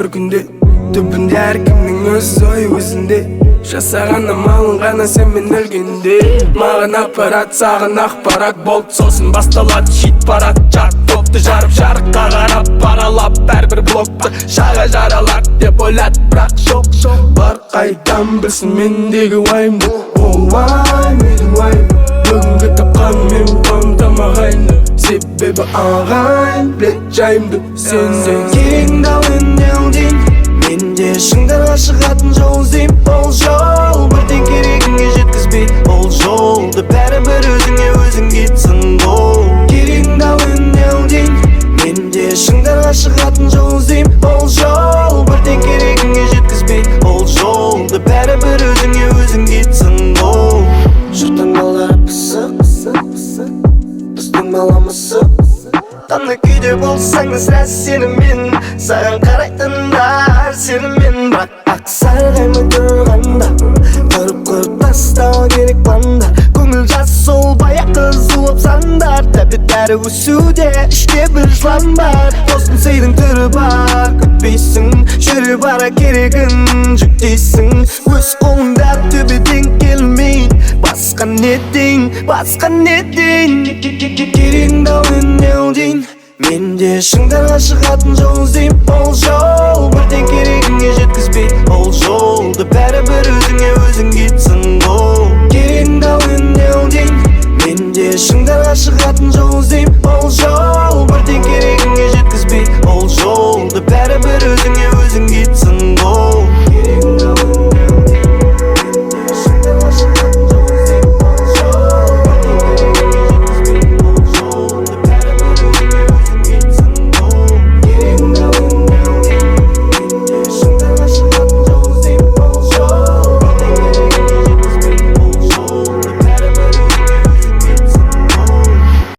бір күнде түбінде әркімнің өз ойы өзінде. Жасаған амалың ғана сен мен өлгенде. Маған аппарат, саған ақпарат болды. Сосын басталады шит парад. Чат топты жарып жарыққа қарап паралап бәрбір блокты шаға жаралады деп ойлады, бірақ жоқ. Бар қайдан білсін мендегі уайымды. Ол уай, менің уайым. Бүгінгі тапқан мен тамағайынды. Себебі ағайын білет жайымды. Сен керегіңді ал үннен дейін. Менде шыңдарға шығатын жол іздейм. Ол жол бірден керегіңе жеткізбей. Ол жолды бәрібір өзіңе өзің кетсін ғой. Керегіңді ал үннен дейін. Менде шыңдарға шығатын жол іздейм. Ол жол бірден керегіңе жеткізбей. Ол жолды бәрібір өзіңе өзің кетсін ғой. Жұрттың балдары пысық, біздің баламысық. Қандай күйде болсаң да сірә сенімен, саған қарайтындар сенімен. Бірақ ақсарғаймай тұрғанда көріп тастау керек банда. Көңіл жас сол баяқ қызуып сандар. Тәбеттәрі өсуде іште бір жылан бар. Достың сыйдың түрі бар, күтпейсің. Жүрі бара керегін жүктейсің. Өз қолыңда төбеден келмей басқа не дейін, басқа не дейін. Керегіңді ал үннен дейін. Менде шыңдарға шығатын жол іздейм. Ол жол